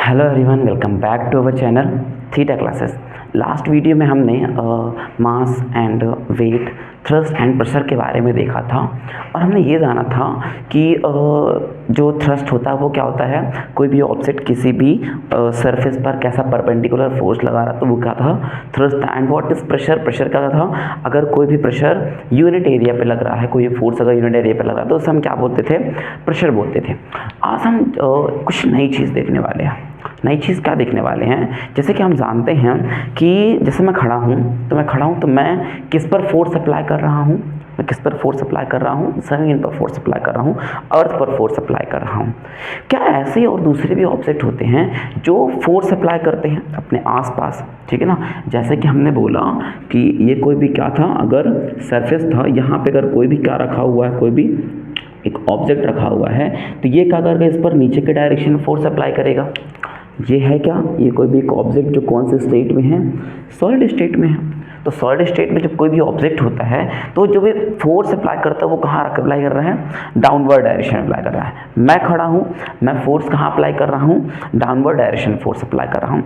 Hello everyone, welcome back to our channel Theta classes. Last video में हमने mass and weight, thrust and pressure के बारे में देखा था और हमने ये जाना था कि जो थ्रस्ट होता है वो क्या होता है। कोई भी ऑब्जेक्ट किसी भी सरफेस पर कैसा परपेंडिकुलर फोर्स लगा रहा तो वो क्या था, थ्रस्ट था। And what is pressure? Pressure क्या था, अगर कोई भी प्रेशर यूनिट एरिया पे लग रहा है, कोई फोर्स अगर यूनिट एरिया पे लग रहा है तो उसे हम क्या बोलते थे, प्रेशर बोलते थे। आज हम कुछ नई चीज़ देखने वाले हैं। नई चीज़ क्या देखने वाले हैं, जैसे कि हम जानते हैं कि जैसे मैं खड़ा हूँ तो मैं किस पर फोर्स अप्लाई कर रहा हूँ, मैं किस पर फोर्स अप्लाई कर रहा हूँ, ज़मीन पर फोर्स अप्लाई कर रहा हूँ, अर्थ पर फोर्स अप्लाई कर रहा हूँ। क्या ऐसे और दूसरे भी ऑब्जेक्ट होते हैं जो फोर्स अप्लाई करते हैं अपने आसपास, ठीक है ना। जैसे कि हमने बोला कि ये कोई भी क्या था, अगर सरफेस था, यहाँ पे अगर कोई भी क्या रखा हुआ है, कोई भी एक ऑब्जेक्ट रखा हुआ है तो ये क्या करेगा, इस पर नीचे के डायरेक्शन में फोर्स अप्लाई करेगा। ये है क्या, ये कोई भी एक ऑब्जेक्ट जो कौन से स्टेट में है, सॉलिड स्टेट में है। तो सॉलिड स्टेट में जब कोई भी ऑब्जेक्ट होता है तो जो भी फोर्स अप्लाई करता है वो कहाँ अप्लाई कर रहा है, डाउनवर्ड डायरेक्शन में अप्लाई कर रहा है। मैं खड़ा हूँ, मैं फोर्स कहाँ अप्लाई कर रहा हूँ, डाउनवर्ड डायरेक्शन फोर्स अप्लाई कर रहा हूँ।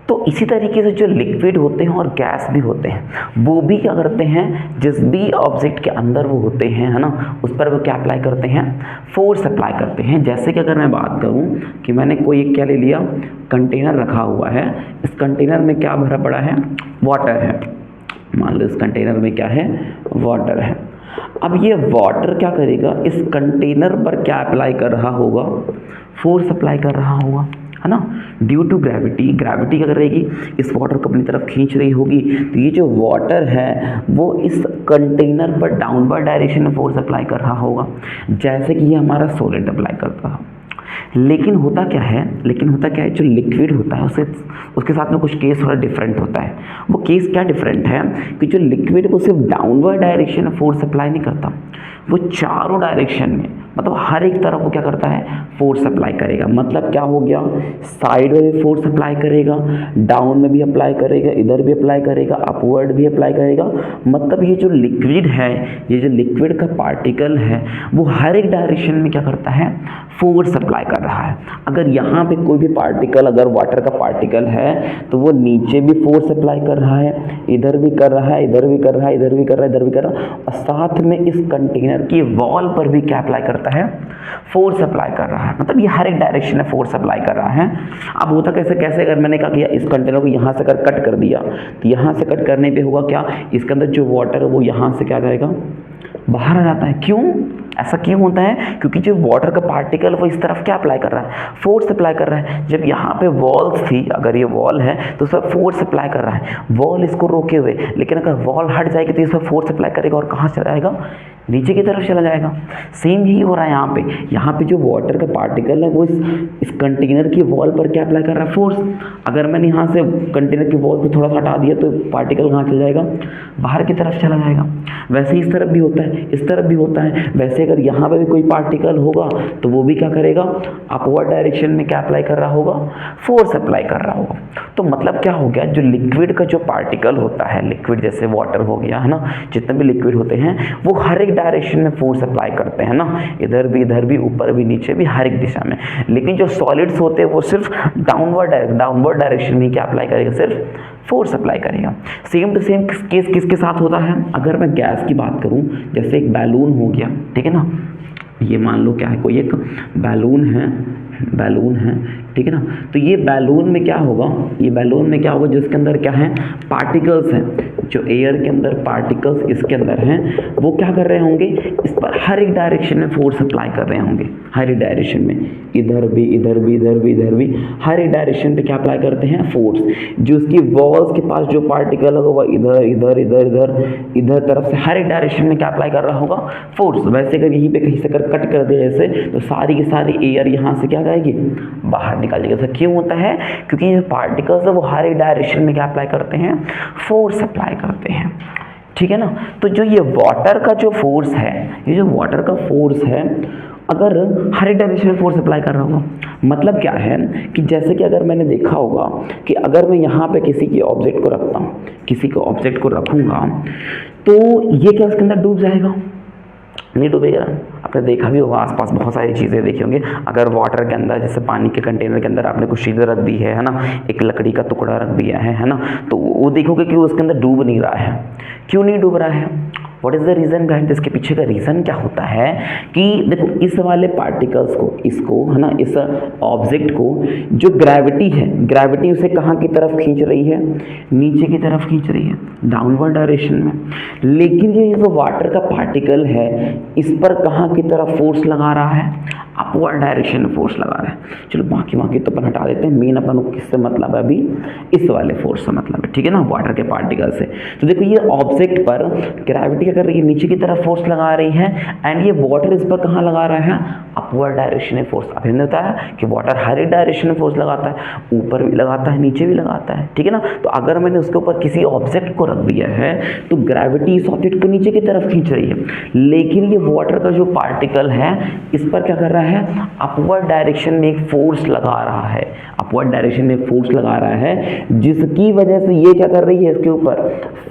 तो इसी तरीके से जो लिक्विड होते हैं और गैस भी होते हैं वो भी क्या करते हैं, जिस भी ऑब्जेक्ट के अंदर वो होते हैं, है ना, उस पर वो क्या अप्लाई करते हैं, फोर्स अप्लाई करते हैं। जैसे कि अगर मैं बात करूं कि मैंने कोई एक क्या ले लिया, कंटेनर रखा हुआ है, इस कंटेनर में क्या भरा पड़ा है, वाटर है। मान लो इस कंटेनर में क्या है, वाटर है। अब ये वाटर क्या करेगा, इस कंटेनर पर क्या अप्लाई कर रहा होगा, फोर्स अप्लाई कर रहा होगा, है ना। ड्यू टू ग्रेविटी, ग्रेविटी क्या करेगी, इस वाटर को अपनी तरफ खींच रही होगी। तो ये जो वाटर है वो इस कंटेनर पर डाउनवर्ड डायरेक्शन में फोर्स अप्लाई कर रहा होगा, जैसे कि ये हमारा सॉलिड अप्लाई करता है। लेकिन होता क्या है, जो लिक्विड होता है उसके साथ में कुछ केस थोड़ा डिफरेंट होता है। वो केस क्या डिफरेंट है कि जो लिक्विड को सिर्फ डाउनवर्ड डायरेक्शन में फोर्स अप्लाई नहीं करता, वो चारों डायरेक्शन में, मतलब हर एक तरफ वो क्या करता है, फोर्स अप्लाई करेगा। मतलब क्या हो गया, साइड में भी फोर्स अप्लाई करेगा, डाउन में भी अप्लाई करेगा, इधर भी अप्लाई करेगा, अपवर्ड भी अप्लाई करेगा। मतलब ये जो लिक्विड है, ये जो लिक्विड का पार्टिकल है वो हर एक डायरेक्शन में क्या करता है, फोर्स अप्लाई कर रहा है। अगर यहाँ पे कोई भी पार्टिकल, अगर वाटर का पार्टिकल है तो वो नीचे भी फोर्स अप्लाई कर रहा है, इधर भी कर रहा है, इधर भी कर रहा है, इधर भी कर रहा है, इधर भी कर रहा है, और साथ में इस कंटेनर की वॉल पर भी क्या अप्लाई करता है, फोर्स अप्लाई कर रहा है। मतलब ये हर एक डायरेक्शन में फोर्स अप्लाई कर रहा है। अब होता कैसे कैसे, अगर मैंने क्या किया, इस कंटेनर को यहाँ से अगर कट कर दिया तो यहाँ से कट करने पे होगा क्या, इसके अंदर जो वाटर है वो यहाँ से क्या करेगा, बाहर आ जाता है। क्यों, ऐसा क्यों होता है, क्योंकि जो वाटर का पार्टिकल वो इस तरफ क्या अप्लाई कर रहा है, फोर्स अप्लाई कर रहा है। जब यहाँ पे वॉल्स थी, अगर ये वॉल है तो उस पर फोर्स अप्लाई कर रहा है, वॉल इसको रोके हुए। लेकिन अगर वॉल हट जाएगी तो इस पर फोर्स अप्लाई करेगा और कहाँ चला जाएगा, नीचे की तरफ चला जाएगा। सेम यही हो रहा है यहाँ पे जो वाटर का पार्टिकल है वो इस कंटेनर की वॉल पर क्या अप्लाई कर रहा है, फोर्स। अगर मैंने यहाँ से कंटेनर की वॉल को थोड़ा सा हटा दिया तो पार्टिकल कहाँ चला जाएगा, बाहर की तरफ चला जाएगा। वैसे ही इस तरफ भी होता है, इस तरफ भी होता है। वैसे अगर यहाँ पे भी कोई पार्टिकल होगा तो वो भी क्या करेगा, अपवर्ड डायरेक्शन में क्या अप्लाई कर रहा होगा, फोर्स अप्लाई कर रहा होगा। तो मतलब क्या हो गया, जो लिक्विड का जो पार्टिकल होता है, लिक्विड जैसे वाटर हो गया, है ना, जितने भी लिक्विड होते हैं वो हर एक डायरेक्शन में फोर्स अप्लाई करते हैं ना, इधर भी, ऊपर भी, नीचे भी, हर एक दिशा में। लेकिन जो सॉलिड्स होते हैं वो सिर्फ डाउनवर्ड डायरेक्शन में क्या अप्लाई करेगा, सिर्फ फोर्स अप्लाई करेगा। सेम टू सेम केस किसके साथ होता है, अगर मैं गैस की बात करूं, जैसे एक बैलून हो गया, ठीक है ना, ये मान लो क्या है, कोई एक बैलून है, ठीक है ना। तो ये बैलून में क्या होगा, जिसके अंदर क्या है, पार्टिकल्स हैं, जो एयर के अंदर पार्टिकल्स इसके अंदर हैं वो क्या कर रहे होंगे, इस पर हर एक डायरेक्शन में फोर्स अप्लाई कर रहे होंगे, हर एक डायरेक्शन में, इधर भी, हर एक डायरेक्शन पे क्या अप्लाई करते हैं, फोर्स। जो उसकी वॉल्स के पास जो पार्टिकल होगा वो इधर तरफ से हर एक डायरेक्शन में क्या अप्लाई कर रहा होगा, फोर्स। वैसे अगर यहीं पे कहीं से कट कर दे जैसे, तो सारी की सारी एयर यहाँ से क्या जाएगी, बाहर निकाल जाएगी। ऐसा क्यों होता है, क्योंकि ये पार्टिकल्स है वो हर एक डायरेक्शन में क्या अप्लाई करते हैं, फोर्स अप्लाई करते हैं, ठीक है ना। तो जो ये वाटर का जो फोर्स है, अगर हर एक डायरेक्शन में फोर्स अप्लाई कर रहा होगा, मतलब क्या है कि जैसे कि अगर मैंने देखा होगा कि अगर मैं यहाँ पे किसी के ऑब्जेक्ट को रखूँगा तो ये क्या उसके अंदर डूब जाएगा, नहीं डूबेगा। आपने देखा भी होगा आसपास बहुत सारी चीज़ें देखी होंगी, अगर वाटर के अंदर जैसे पानी के कंटेनर के अंदर आपने कुछ चीज़ें रख दी है ना, एक लकड़ी का टुकड़ा रख दिया है ना, तो वो देखोगे कि वो उसके अंदर डूब नहीं रहा है। क्यों नहीं डूब रहा है? What is the reason behind? इसके पीछे का रीज़न क्या होता है कि देखो इस वाले पार्टिकल्स को, इसको है ना, इस ऑब्जेक्ट को जो ग्रेविटी है, ग्रेविटी उसे कहाँ की तरफ खींच रही है? नीचे की तरफ खींच रही है, डाउनवर्ड डायरेक्शन में। लेकिन ये जो वाटर का पार्टिकल है इस पर कहाँ की तरफ फोर्स लगा रहा है? अपवर्ड डायरेक्शन में फोर्स लगा रहा है। चलो बाकी तो अपन हटा देते हैं, मेन अपन को किससे मतलब है? अभी इस वाले फोर्स से मतलब है, ठीक है ना, वाटर के पार्टिकल से। तो देखो ये ऑब्जेक्ट पर ग्रेविटी क्या कर रही है? नीचे की तरफ फोर्स लगा रही है, एंड ये वाटर इस पर कहाँ लगा रहा है? अपवर्ड डायरेक्शन में फोर्स। अभी हमने बताया कि वाटर हर एक डायरेक्शन में फोर्स लगाता है, ऊपर भी लगाता है, नीचे भी लगाता है, ठीक है ना। तो अगर मैंने उसके ऊपर किसी ऑब्जेक्ट को रख दिया है तो ग्रेविटी इस ऑब्जेक्ट को नीचे की तरफ खींच रही है, लेकिन ये वाटर का जो पार्टिकल है इस पर क्या कर रहा है? अपवर्ड डायरेक्शन में एक फोर्स लगा रहा है, अपवर्ड डायरेक्शन में एक फोर्स लगा रहा है, जिसकी वजह से ये क्या कर रही है? इसके ऊपर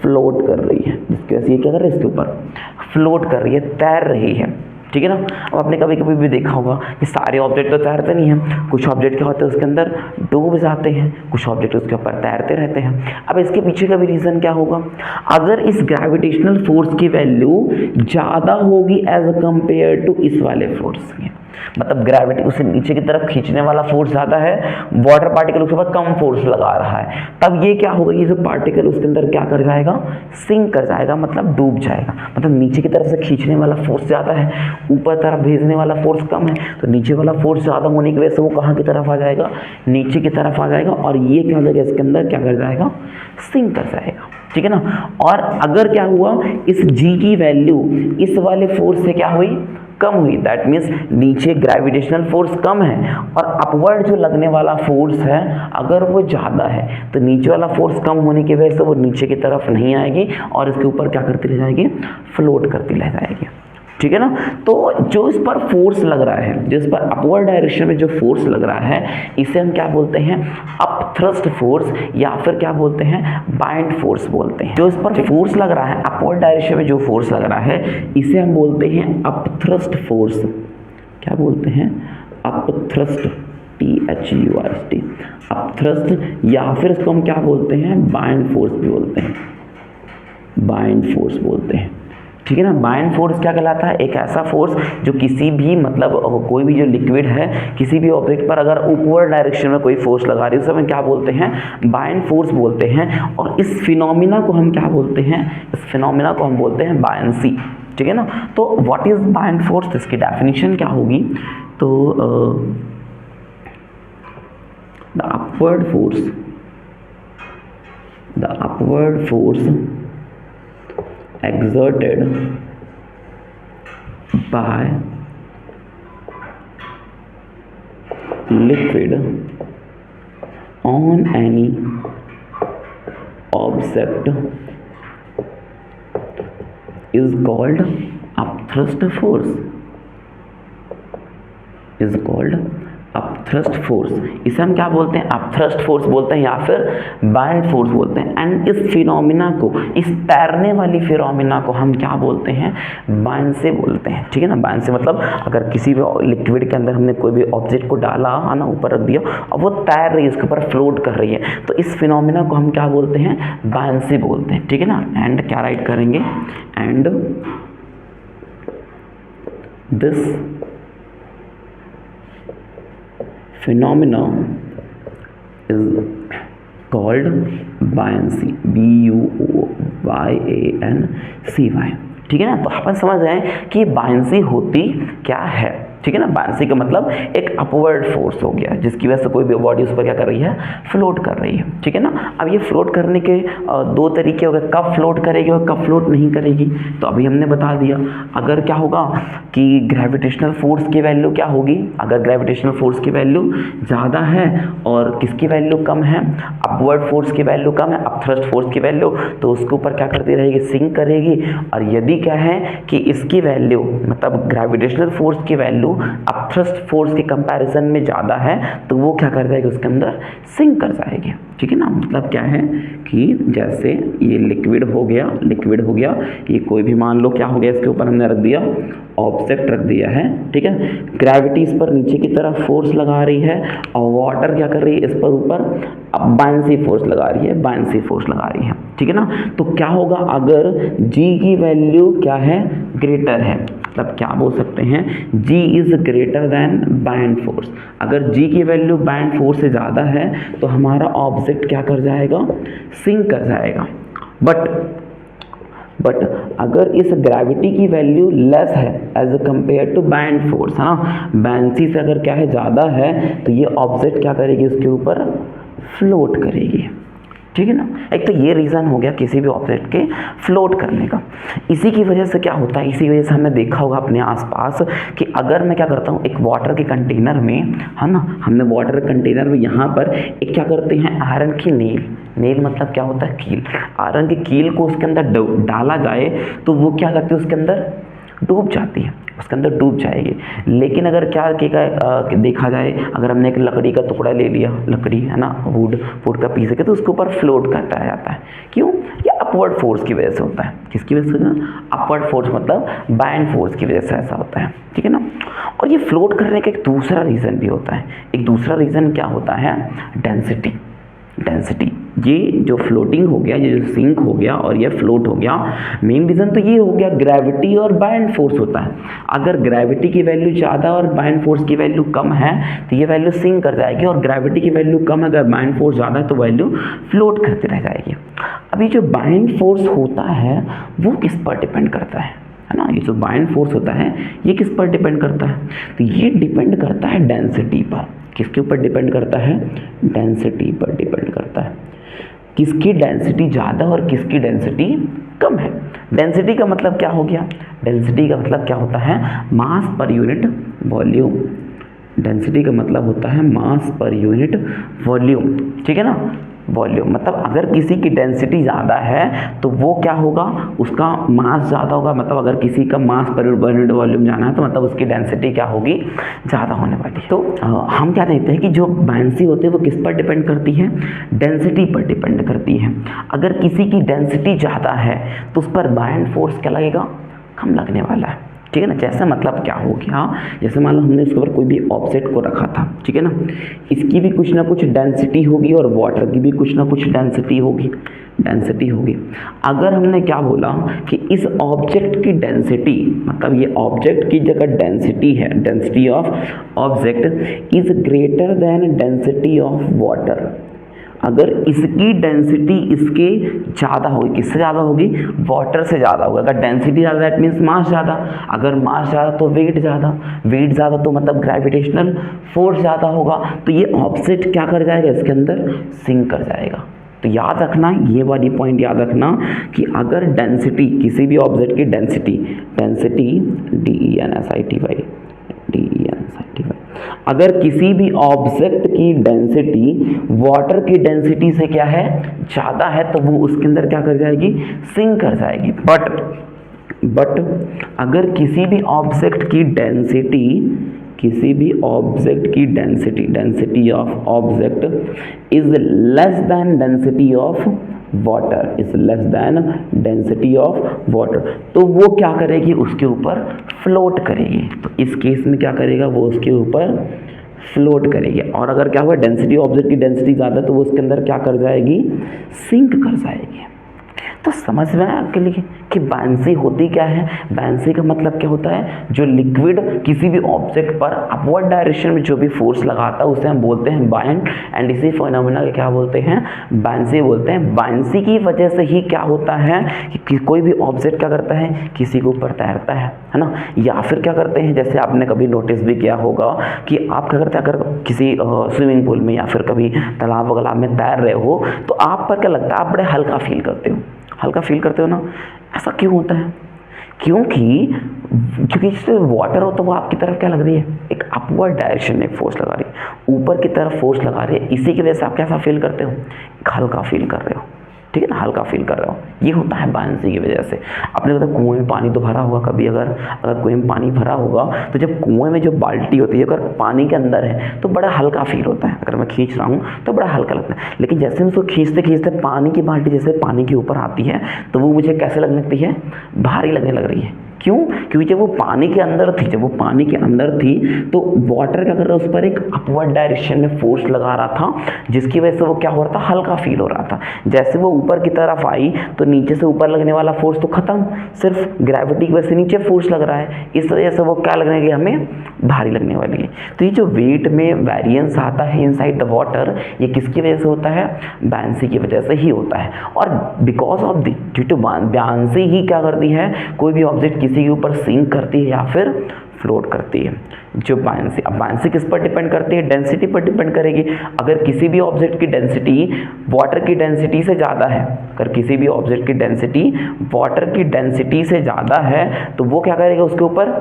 फ्लोट कर रही है। जिसकी वजह से ये क्या कर रही है? इसके ऊपर फ्लोट कर रही है, तैर रही है, ठीक है ना। अब आपने कभी कभी भी देखा होगा कि सारे ऑब्जेक्ट तो तैरते नहीं हैं, कुछ ऑब्जेक्ट क्या होते हैं उसके अंदर डूब जाते हैं, कुछ ऑब्जेक्ट उसके ऊपर तैरते रहते हैं। अब इसके पीछे का भी रीज़न क्या होगा? अगर इस ग्रेविटेशनल फोर्स की वैल्यू ज़्यादा होगी एज कंपेयर टू इस वाले फोर्स के, मतलब ग्रेविटी उसे नीचे की तरफ खींचने वाला फोर्स ज़्यादा है, वाटर पार्टिकल उसके ऊपर कम फोर्स लगा रहा है, तब ये क्या होगा? ये जो पार्टिकल उसके अंदर क्या कर जाएगा? सिंक कर जाएगा, मतलब डूब जाएगा। मतलब नीचे की तरफ से खींचने वाला फोर्स ज़्यादा है, ऊपर तरफ भेजने वाला फोर्स कम है, तो नीचे वाला फोर्स ज़्यादा होने की वजह से वो कहाँ की तरफ आ जाएगा? नीचे की तरफ आ जाएगा, और ये क्या हो जाएगा? इसके अंदर क्या कर जाएगा? सिंक कर जाएगा, ठीक है ना। और अगर क्या हुआ, इस जी की वैल्यू इस वाले फोर्स से क्या हुई? कम हुई, दैट मीन्स नीचे ग्रेविटेशनल फोर्स कम है और अपवर्ड जो लगने वाला फोर्स है अगर वो ज़्यादा है, तो नीचे वाला फोर्स कम होने की वजह से वो नीचे की तरफ नहीं आएगी और इसके ऊपर क्या करती रह जाएगी? फ्लोट करती रह जाएगी, ठीक है ना। तो जो इस पर फोर्स लग रहा है, जो इस पर अपवर्ड डायरेक्शन में जो फोर्स लग रहा है, इसे हम क्या बोलते हैं? अप थ्रस्ट फोर्स, या फिर क्या बोलते हैं? बाइंड फोर्स बोलते हैं। जो इस पर फोर्स लग रहा है, अपवर्ड डायरेक्शन में जो फोर्स लग रहा है, इसे हम बोलते हैं अप थ्रस्ट फोर्स। क्या बोलते हैं? Up thrust, THURST, up thrust, या फिर इसको हम क्या बोलते हैं? बाइंड फोर्स भी बोलते हैं, बाइंड फोर्स बोलते हैं, ठीक है ना। बाइंड फोर्स क्या कहलाता है? एक ऐसा फोर्स जो किसी भी मतलब कोई भी जो लिक्विड है किसी भी ऑब्जेक्ट पर अगर ऊपर डायरेक्शन में कोई फोर्स लगा रही है उसे हम क्या बोलते हैं? बाइंड फोर्स बोलते हैं। और इस फिनोमिना को हम क्या बोलते हैं? इस फिनोमिना को हम बोलते हैं बायंसी, ठीक है ना। तो व्हाट इज बाइंड फोर्स? इसकी डेफिनेशन क्या होगी? तो the upward force exerted by liquid on any object is called upthrust force, is called upthrust force. इसे हम क्या बोलते हैं? अपथ्रस्ट फोर्स बोलते हैं या फिर बाइंड फोर्स बोलते हैं। एंड इस फिनोमिना को, इस तैरने वाली फिनोमिना को हम क्या बोलते हैं? बायंसी बोलते हैं, ठीक है ना। बायंसी मतलब अगर किसी भी लिक्विड के अंदर हमने कोई भी ऑब्जेक्ट को डाला है ना, ऊपर रख दिया और वो तैर रही है, उसके ऊपर फ्लोट कर रही है, तो इस फिनोमिना को हम क्या बोलते हैं? बायंसी बोलते हैं, ठीक है ना। एंड क्या राइट करेंगे? And this phenomena is called buoyancy, BUOYANCY, ठीक है ना। तो अपन समझ रहे हैं कि बायंसी होती क्या है, ठीक है ना। बायंसी का मतलब एक अपवर्ड फोर्स हो गया जिसकी वजह से कोई भी बॉडी उस पर क्या कर रही है? फ्लोट कर रही है, ठीक है ना। अब ये फ्लोट करने के दो तरीके हो गए, कब फ्लोट करेगी और कब फ्लोट नहीं करेगी। तो अभी हमने बता दिया, अगर क्या होगा कि ग्रेविटेशनल फोर्स की वैल्यू क्या होगी? अगर ग्रेविटेशनल फोर्स की वैल्यू ज़्यादा है और किसकी वैल्यू कम है? अपवर्ड फोर्स की वैल्यू कम है, अपथ्रस्ट फोर्स की वैल्यू, तो उसके ऊपर क्या करती रहेगी? सिंक करेगी। और यदि क्या है कि इसकी वैल्यू मतलब ग्रेविटेशनल फोर्स की वैल्यू अब थ्रस्ट फोर्स के कंपैरिजन में ज़्यादा है तो वो क्या कर जाएगी, उसके अंदर सिंक कर जाएगी। ठीक है ना, मतलब क्या है कि जैसे ये लिक्विड हो गया, ये कोई भी मान लो क्या हो गया, इसके ऊपर हमने रख दिया ऑब्जेक्ट रख दिया है। ठीक है, ग्रेविटी इस पर नीचे की तरफ फोर्स लगा रही है और वाटर क्या कर रही है, इस पर ऊपर बायंसी फोर्स लगा रही है। ठीक है ना, तो क्या होगा अगर G की वैल्यू क्या है, ग्रेटर है, मतलब क्या बोल सकते हैं, G is greater than buoyant force. अगर G की वैल्यू बायंड फोर्स से ज़्यादा है तो हमारा ऑब्जेक्ट क्या कर जाएगा, सिंक कर जाएगा। बट अगर इस ग्रेविटी की वैल्यू लेस है as compare to buoyant force, है ना, बायंसी से अगर क्या है, ज़्यादा है, तो ये ऑब्जेक्ट क्या करेगी, उसके ऊपर फ्लोट करेगी। ठीक है ना, एक तो ये रीज़न हो गया किसी भी ऑब्जेक्ट के फ्लोट करने का। इसी की वजह से क्या होता है, इसी वजह से हमने देखा होगा अपने आसपास कि अगर मैं क्या करता हूँ, एक वाटर के कंटेनर में, है ना, हमने वाटर कंटेनर में यहाँ पर एक क्या करते हैं, आयरन की नेल मतलब क्या होता है, कील, आयरन की कील को उसके अंदर डाला जाए तो वो क्या करती है, उसके अंदर डूब जाती है, उसके अंदर डूब जाएगी। लेकिन अगर क्या देखा जाए, अगर हमने एक लकड़ी का टुकड़ा ले लिया, लकड़ी है ना, वुड का पीस है, तो उसके ऊपर फ्लोट करता जाता है। क्यों, ये अपवर्ड फोर्स की वजह से होता है। किसकी वजह से, अपवर्ड फोर्स मतलब बायंड फोर्स की वजह से ऐसा होता है। ठीक है ना, और ये फ्लोट करने का एक दूसरा रीज़न भी होता है। एक दूसरा रीज़न क्या होता है, डेंसिटी। ये जो फ्लोटिंग हो गया, ये जो सिंक हो गया और ये फ्लोट हो गया, मेन रीज़न तो ये हो गया ग्रेविटी और बायंड फोर्स होता है। अगर ग्रेविटी की वैल्यू ज़्यादा और बायंड फोर्स की वैल्यू कम है तो ये वैल्यू सिंक कर जाएगी, और ग्रेविटी की वैल्यू कम है, अगर बायंड फोर्स ज़्यादा है तो वैल्यू फ्लोट करती रह जाएगी। अभी जो बायंड फोर्स होता है वो किस पर डिपेंड करता है ना, ये जो बायंड फोर्स होता है ये किस पर डिपेंड करता है, तो ये डिपेंड करता है डेंसिटी पर। किसके ऊपर डिपेंड करता है, डेंसिटी पर डिपेंड करता है। किसकी डेंसिटी ज़्यादा और किसकी डेंसिटी कम है। डेंसिटी का मतलब क्या हो गया, डेंसिटी का मतलब क्या होता है, मास पर यूनिट वॉल्यूम। डेंसिटी का मतलब होता है मास पर यूनिट वॉल्यूम। ठीक है ना, वॉल्यूम मतलब अगर किसी की डेंसिटी ज़्यादा है तो वो क्या होगा, उसका मास ज़्यादा होगा। मतलब अगर किसी का मास पर यूनिट वॉल्यूम जाना है तो मतलब उसकी डेंसिटी क्या होगी, ज़्यादा होने वाली है। तो हम क्या देखते हैं कि जो बायंसी होती है वो किस पर डिपेंड करती है, डेंसिटी पर डिपेंड करती है। अगर किसी की डेंसिटी ज़्यादा है तो उस पर बायंड फोर्स क्या लगेगा, कम लगने वाला है। ठीक है ना, जैसे मतलब क्या हो गया, जैसे मान लो हमने इसके ऊपर कोई भी ऑब्जेक्ट को रखा था, ठीक है ना, इसकी भी कुछ ना कुछ डेंसिटी होगी और वाटर की भी कुछ ना कुछ डेंसिटी होगी। अगर हमने क्या बोला कि इस ऑब्जेक्ट की डेंसिटी, मतलब ये ऑब्जेक्ट की जगह डेंसिटी है, density of object is greater than density of water, अगर इसकी डेंसिटी इसके ज़्यादा होगी, किससे ज़्यादा होगी, वाटर से ज़्यादा होगा। अगर डेंसिटी ज़्यादा दैट मीन्स मास ज़्यादा, अगर मास ज़्यादा तो वेट ज़्यादा तो मतलब ग्रेविटेशनल फोर्स ज़्यादा होगा, तो ये ऑब्जेक्ट क्या कर जाएगा, इसके अंदर सिंक कर जाएगा। तो याद रखना, ये वाली पॉइंट याद रखना कि अगर डेंसिटी, किसी भी ऑब्जेक्ट की डेंसिटी DENSITY, अगर किसी भी ऑब्जेक्ट की डेंसिटी वाटर की डेंसिटी से क्या है, ज़्यादा है, तो वो उसके अंदर क्या कर जाएगी, सिंक कर जाएगी। बट अगर किसी भी ऑब्जेक्ट की density of object is less than density of water, तो वो क्या करेगी, उसके ऊपर फ्लोट करेगी। तो इस केस में क्या करेगा, वो उसके ऊपर फ्लोट करेगी। और अगर क्या हुआ, डेंसिटी ऑब्जेक्ट की डेंसिटी ज़्यादा तो वो उसके अंदर क्या कर जाएगी, सिंक कर जाएगी। तो समझ में आया आपके लिए कि बायंसी होती क्या है। बायंसी का मतलब क्या होता है, जो लिक्विड किसी भी ऑब्जेक्ट पर अपवर्ड डायरेक्शन में जो भी फोर्स लगाता है उसे हम बोलते हैं बायंड, एंड इसी फिनोमेना को क्या बोलते हैं, बायंसी बोलते हैं। बायंसी की वजह से ही क्या होता है कि कोई भी ऑब्जेक्ट क्या करता है, किसी के ऊपर तैरता है ना, या फिर क्या करते हैं, जैसे आपने कभी नोटिस भी किया होगा कि आप क्या करते हैं, अगर किसी स्विमिंग पूल में या फिर कभी तालाब वगैरह में तैर रहे हो तो आप पर क्या लगता है, आप बड़े हल्का फील करते हो ना। ऐसा क्यों होता है, क्योंकि जिससे वाटर हो तो वो आपकी तरफ क्या लग रही है, एक अपवर्ड डायरेक्शन में फोर्स लगा रही है, ऊपर की तरफ फोर्स लगा रही है। इसी की वजह से आप कैसा फील करते हो, हल्का फील कर रहे हो। ठीक है ना, हल्का फील कर रहे हो। ये होता है बायंसी की वजह से। आपने पता कुएं में पानी तो भरा होगा कभी, अगर कुएं में पानी भरा होगा तो जब कुएं में जो बाल्टी होती है अगर पानी के अंदर है तो बड़ा हल्का फील होता है। अगर मैं खींच रहा हूँ तो बड़ा हल्का लगता है, लेकिन जैसे मैं उसको खींचते खींचते पानी की बाल्टी जैसे पानी के ऊपर आती है तो वो मुझे कैसे लगने लगती है, भारी लगने लग रही है। क्यों? क्योंकि जब वो पानी के अंदर थी तो वाटर क्या कर रहा है, उस पर एक अपवर्ड डायरेक्शन में फोर्स लगा रहा था, जिसकी वजह से वो क्या हो रहा था, हल्का फील हो रहा था। जैसे वो ऊपर की तरफ आई तो नीचे से ऊपर लगने वाला फोर्स तो खत्म, सिर्फ ग्रेविटी की वजह से नीचे फोर्स लग रहा है, इस वजह से वो क्या लगने लगी, हमें भारी लगने वाली है। तो ये जो वेट में वेरिएंस आता है इनसाइड द वाटर, ये किसकी वजह से होता है, बायंसी की वजह से ही होता है। और because of the due to buoyancy ही क्या करती है, कोई भी ऑब्जेक्ट किसी के ऊपर सिंक करती है या फिर फ्लोट करती है। जो बायंसी, अब बायंसी किस पर डिपेंड करती है, डेंसिटी पर डिपेंड करेगी। अगर किसी भी ऑब्जेक्ट की डेंसिटी वाटर की डेंसिटी से ज़्यादा है, अगर किसी भी ऑब्जेक्ट की डेंसिटी वाटर की डेंसिटी से ज़्यादा है तो वो क्या करेगा, उसके ऊपर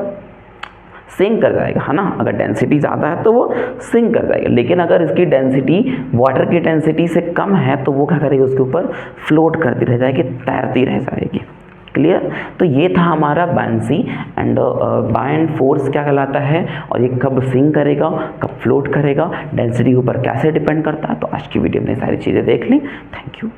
सिंक कर जाएगा, है ना। अगर डेंसिटी ज़्यादा है तो वो सिंक कर जाएगा, लेकिन अगर इसकी डेंसिटी वाटर की डेंसिटी से कम है तो वो क्या करेगी, उसके ऊपर फ्लोट करती रह जाएगी, तैरती रह जाएगी। क्लियर? तो ये था हमारा बायंसी एंड बायंट फोर्स क्या कहलाता है, और ये कब सिंक करेगा, कब फ्लोट करेगा, डेंसिटी के ऊपर कैसे डिपेंड करता है। तो आज की वीडियो में सारी चीज़ें देख ली। Thank you.